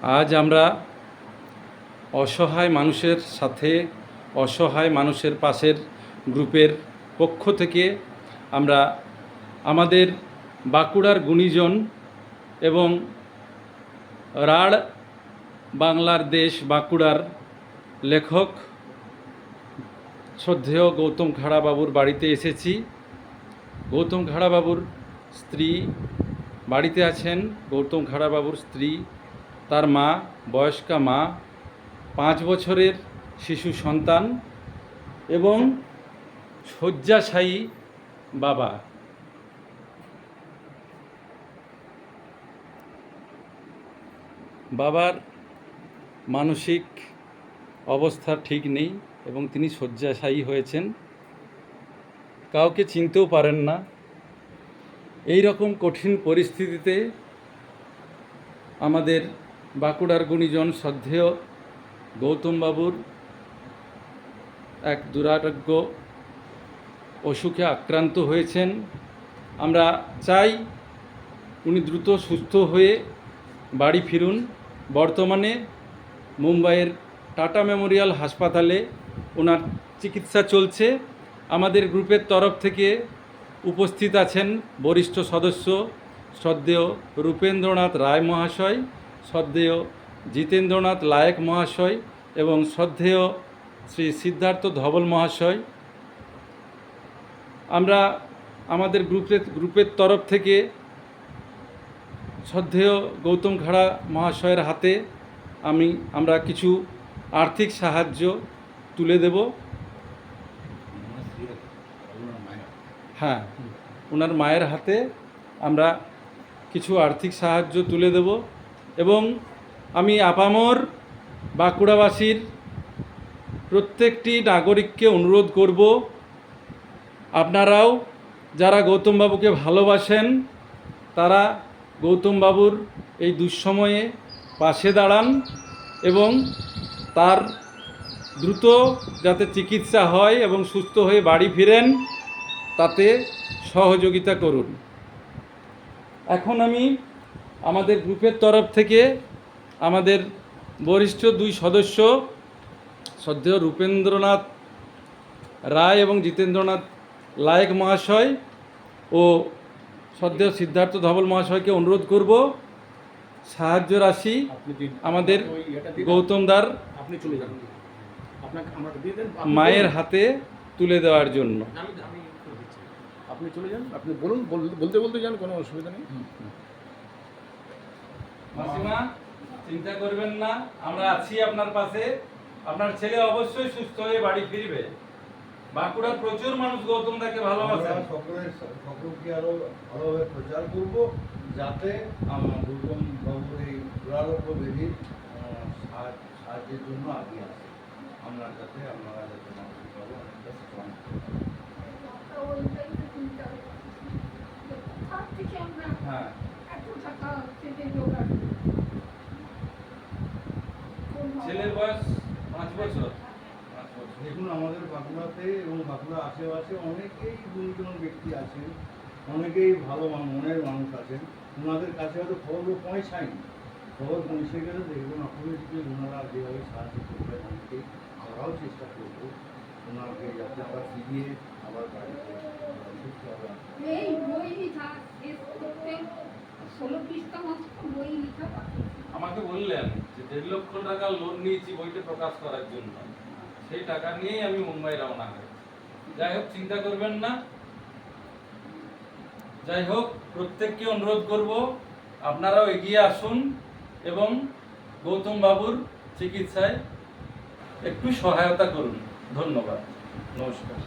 আজ আমরা অসহায় মানুষের সাথে অসহায় মানুষের পাশের গ্রুপের পক্ষ থেকে আমরা আমাদের বাঁকুড়ার গুণীজন এবং রাঢ় বাংলার দেশ বাঁকুড়ার লেখক শ্রদ্ধেয় গৌতম খাড়াবাবুর বাড়িতে এসেছি। গৌতম খাড়াবাবুর স্ত্রী বাড়িতে আছেন। গৌতম খাড়াবাবুর স্ত্রী, তার মা, বয়স্কা মা, 5 বছরের শিশু সন্তান এবং শয্যাশায়ী বাবা। বাবার মানসিক অবস্থা ঠিক নেই এবং তিনি শয্যাশায়ী হয়েছেন, কাউকে চিনতেও পারেন না। এই রকম কঠিন পরিস্থিতিতে আমাদের বাঁকুড়ার গুণীজন শ্রদ্ধেয় গৌতমবাবুর এক দুরারোগ্য অসুখে আক্রান্ত হয়েছেন। আমরা চাই উনি দ্রুত সুস্থ হয়ে বাড়ি ফিরুন। বর্তমানে মুম্বাইয়ের টাটা মেমোরিয়াল হাসপাতালে ওনার চিকিৎসা চলছে। আমাদের গ্রুপের তরফ থেকে উপস্থিত আছেন বরিষ্ঠ সদস্য শ্রদ্ধেয় রূপেন্দ্রনাথ রায় মহাশয়, শ্রদ্ধেয় জিতেন্দ্রনাথ লায়েক মহাশয় এবং শ্রদ্ধেয় শ্রী সিদ্ধার্থ ধবল মহাশয়। আমরা আমাদের গ্রুপের তরফ থেকে শ্রদ্ধেয় গৌতম খাড়া মহাশয়ের হাতে আমরা কিছু আর্থিক সাহায্য তুলে দেব। হ্যাঁ, ওনার মায়ের হাতে আমরা কিছু আর্থিক সাহায্য তুলে দেব এবং আমি আপামর বাঁকুড়াবাসীর প্রত্যেকটি নাগরিককে অনুরোধ করব, আপনারাও যারা গৌতমবাবুকে ভালোবাসেন তারা গৌতমবাবুর এই দুঃসময়ে পাশে দাঁড়ান এবং তার দ্রুত যাতে চিকিৎসা হয় এবং সুস্থ হয়ে বাড়ি ফিরেন তাতে সহযোগিতা করুন। এখন আমি আমাদের গ্রুপের তরফ থেকে আমাদের বরিষ্ঠ 2 সদস্য শ্রদ্ধেয় রূপেন্দ্রনাথ রায় এবং জিতেন্দ্রনাথ লায়েক মহাশয় ও শ্রদ্ধেয় সিদ্ধার্থ ধবল মহাশয়কে অনুরোধ করব সাহায্য রাশি আমাদের গৌতমদার মায়ের হাতে তুলে দেওয়ার জন্য। আপনি চলে যান, আপনি বলুন, বলতে যান, কোনো অসুবিধা নেই। মাসিমা, চিন্তা করবেন না, আমরা আছি আপনার পাশে। আপনার ছেলে অবশ্যই সুস্থ হয়ে বাড়ি ফিরবে। বাঁকুড়ার প্রচুর মানুষ গৌতমদাকে ভালোবাসে। সকলকে আরো ভালোভাবে প্রচার করব যাতে গৌতম বাবুর এই দুরারোগ্য ব্যাধির সাহায্যের জন্য আগিয়ে আসে। আপনারা যাতে মানসিকভাবে অনেকটা স্ট্রং। হ্যাঁ, ছেলের বয়স 5 বছর। দেখুন, আমাদের বাঁকুড়াতে এবং বাঁকুড়া আশেপাশে অনেকেই গুণীজন ব্যক্তি আছেন, অনেকেই ভালো মনের মানুষ আছেন। ওনাদের কাছে হয়তো খবর পৌঁছায়নি, খবর পৌঁছে গেলে দেখবেন অটোমেটিক্যালি ওনারা যেভাবে সাহায্য করবেন অনেকেই। আমরাও চেষ্টা করব ওনাকে যাতে আমরা ফিরিয়ে আবার বাড়িতে সুস্থভাবে। আমাকে বললেন যে 1.5 লক্ষ টাকা লোন নিয়েছি বইটা প্রকাশ করার জন্য, সেই টাকা নিয়েই আমি মুম্বাই রওনা করেছি। যাই হোক, চিন্তা করবেন না। যাই হোক, প্রত্যেককে অনুরোধ করব আপনারাও এগিয়ে আসুন এবং গৌতম বাবুর চিকিৎসায় একটু সহায়তা করুন। ধন্যবাদ, নমস্কার।